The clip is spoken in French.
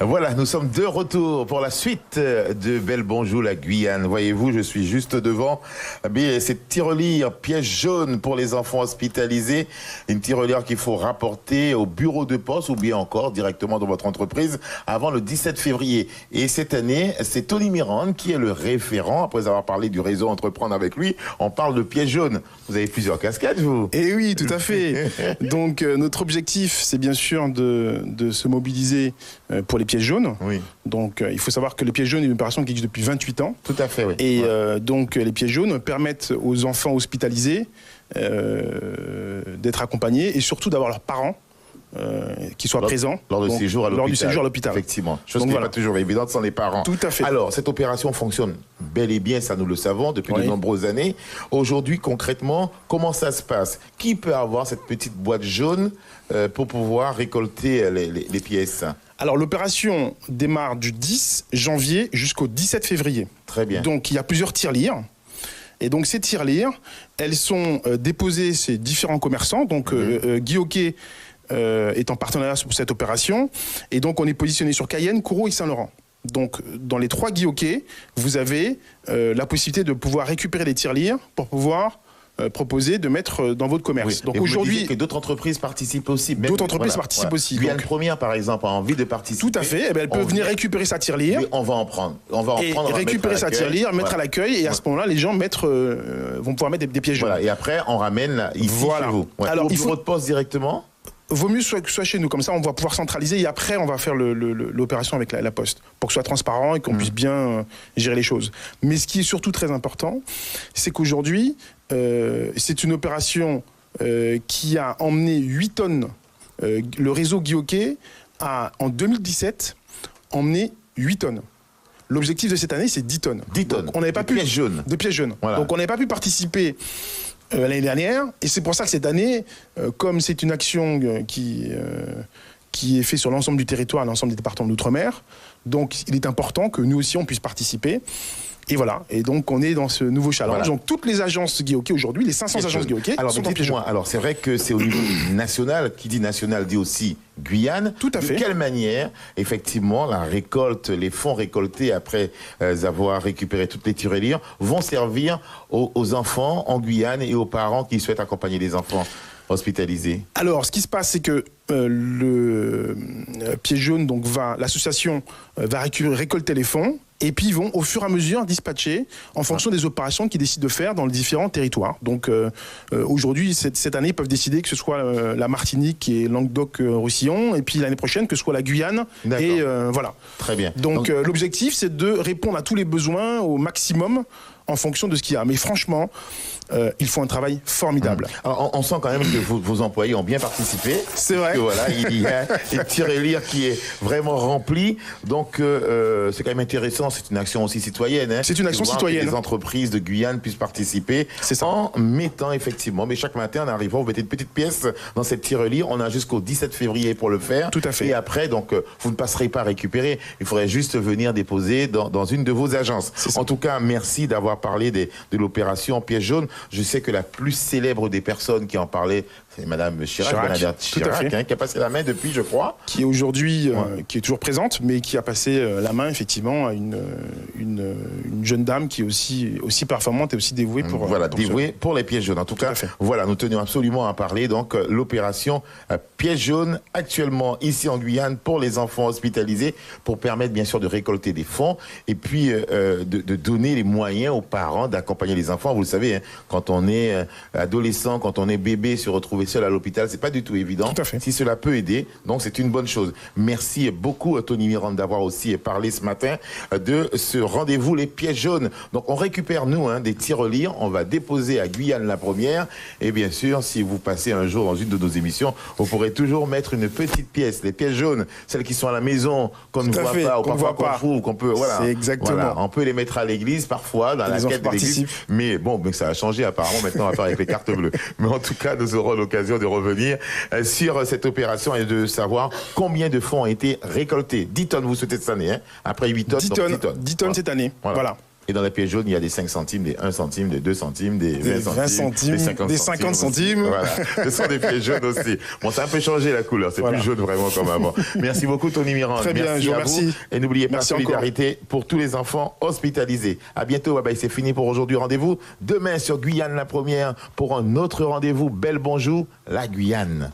Voilà, nous sommes de retour pour la suite de Bel Bonjour la Guyane. Voyez-vous, je suis juste devant cette tirelire piège jaune pour les enfants hospitalisés. Une tirelire qu'il faut rapporter au bureau de poste ou bien encore directement dans votre entreprise avant le 17 février. Et cette année, c'est Tony Mirande qui est le référent. Après avoir parlé du réseau Entreprendre avec lui, on parle de piège jaune. Vous avez plusieurs casquettes, vous? Eh oui, tout à fait. Donc, notre objectif, c'est bien sûr de se mobiliser pour les pièges jaunes. Oui. Donc, il faut savoir que les pièges jaunes est une opération qui existe depuis 28 ans. Tout à fait, oui. Et donc, les pièges jaunes permettent aux enfants hospitalisés d'être accompagnés et surtout d'avoir leurs parents qui soient présents lors du séjour à l'hôpital. Effectivement. Chose qui n'est pas toujours évidente sans les parents. Tout à fait. Alors, cette opération fonctionne bel et bien, ça nous le savons, depuis de nombreuses années. Aujourd'hui, concrètement, comment ça se passe? Qui peut avoir cette petite boîte jaune pour pouvoir récolter les pièces? Alors, l'opération démarre du 10 janvier jusqu'au 17 février. Très bien. Donc, il y a plusieurs tirelires. Et donc, ces tirelires, elles sont déposées chez différents commerçants. Donc, Guy Hockey est en partenariat pour cette opération. Et donc, on est positionné sur Cayenne, Kourou et Saint-Laurent. Donc, dans les 3 Guy Hockey, vous avez la possibilité de pouvoir récupérer les tirelires pour pouvoir proposer de mettre dans votre commerce. Oui. Donc aujourd'hui, que d'autres entreprises participent aussi. D'autres entreprises participent aussi. Guyane Première, par exemple, a envie de participer. Tout à fait. Eh bien, elle peut venir récupérer sa tirelire. On va en prendre. On va en prendre. Récupérer sa tirelire, mettre à l'accueil, et à ce moment-là, les gens vont pouvoir mettre des pièges jaunes. Voilà. Et après, on ramène ici chez vous. Alors, au bureau de poste directement. Vaut mieux que ce soit chez nous, comme ça on va pouvoir centraliser et après on va faire l'opération avec la poste pour que ce soit transparent et qu'on puisse bien gérer les choses. Mais ce qui est surtout très important, c'est qu'aujourd'hui, c'est une opération qui a emmené 8 tonnes. Le réseau Guy Hockey a, en 2017, emmené 8 tonnes. L'objectif de cette année, c'est 10 tonnes. 10 tonnes. Donc, on n'avait pas pu, de pièges jaunes. Voilà. Donc on n'avait pas pu participer l'année dernière, et c'est pour ça que cette année, comme c'est une action qui est faite sur l'ensemble du territoire, l'ensemble des départements d'outre-mer, donc il est important que nous aussi on puisse participer. Et voilà, et donc on est dans ce nouveau challenge. Voilà. Donc toutes les agences Guy Hockey aujourd'hui, les 500 agences Guy Hockey sont en piège jaune. Alors c'est vrai que c'est au niveau national, qui dit national dit aussi Guyane. Tout à fait. De quelle manière, effectivement, la récolte, les fonds récoltés après avoir récupéré toutes les tirelires vont servir aux enfants en Guyane et aux parents qui souhaitent accompagner les enfants hospitalisés? Alors, ce qui se passe, c'est que le piège jaune, donc l'association va récolter les fonds. Et puis ils vont au fur et à mesure dispatcher en fonction des opérations qu'ils décident de faire dans les différents territoires. Donc aujourd'hui, cette année, ils peuvent décider que ce soit la Martinique et Languedoc-Roussillon, et puis l'année prochaine que ce soit la Guyane. Et voilà. Très bien. Donc l'objectif, c'est de répondre à tous les besoins au maximum en fonction de ce qu'il y a. Mais franchement, ils font un travail formidable. Alors, on sent quand même que vos employés ont bien participé. C'est vrai. Voilà, il y a une tirelire qui est vraiment remplie. Donc, c'est quand même intéressant. C'est une action aussi citoyenne. Hein, c'est une action citoyenne. Que les entreprises de Guyane puissent participer en mettant effectivement. Mais chaque matin, en arrivant, vous mettez une petite pièce dans cette tirelire. On a jusqu'au 17 février pour le faire. Tout à fait. Et après, donc, vous ne passerez pas à récupérer. Il faudrait juste venir déposer dans une de vos agences. En tout cas, merci d'avoir parlé de l'opération piège jaune. Je sais que la plus célèbre des personnes qui en parlait, c'est Madame Chirac, Bernadette Chirac, qui a passé la main depuis, je crois. Qui est aujourd'hui, qui est toujours présente, mais qui a passé la main, effectivement, à une jeune dame qui est aussi performante et aussi dévouée pour... Voilà, dévouée pour les pièges jaunes. En tout cas, voilà, nous tenions absolument à parler, donc, l'opération piège jaune, actuellement ici en Guyane, pour les enfants hospitalisés, pour permettre, bien sûr, de récolter des fonds, et puis de donner les moyens aux parents d'accompagner les enfants. Vous le savez, hein, quand on est adolescent, quand on est bébé, se retrouver seul à l'hôpital, c'est pas du tout évident. Tout à fait. Si cela peut aider, donc c'est une bonne chose. Merci beaucoup Tony Mirande d'avoir aussi parlé ce matin de ce rendez-vous les pièges jaunes. Donc on récupère nous des tirelires, on va déposer à Guyane la première, et bien sûr si vous passez un jour dans une de nos émissions, vous pourrez toujours mettre une petite pièce, les pièces jaunes, celles qui sont à la maison, qu'on ne voit pas, ou parfois qu'on trouve, qu'on peut, voilà. C'est exactement. Voilà, on peut les mettre à l'église parfois, dans la quête de l'église. Mais bon, mais ça a changé apparemment, maintenant on va faire avec les cartes bleues. Mais en tout cas, nous aurons l'occasion de revenir sur cette opération et de savoir combien de fonds ont été récoltés. 10 tonnes vous souhaitez cette année, hein, après 8 tonnes. 10 tonnes cette année, voilà. Et dans les pièces jaunes, il y a des 5 centimes, des 1 centime, des 2 centimes, des 20 centimes, des 50 centimes. Voilà. Ce sont des pièces jaunes aussi. Bon, ça a un peu changé la couleur. C'est plus jaune vraiment comme avant. Merci beaucoup, Tony Mirande. Très bien, je vous remercie. Et n'oubliez pas, solidarité pour tous les enfants hospitalisés. À bientôt. Bye bye. C'est fini pour aujourd'hui. Rendez-vous demain sur Guyane la Première pour un autre rendez-vous. Belle bonjour, la Guyane.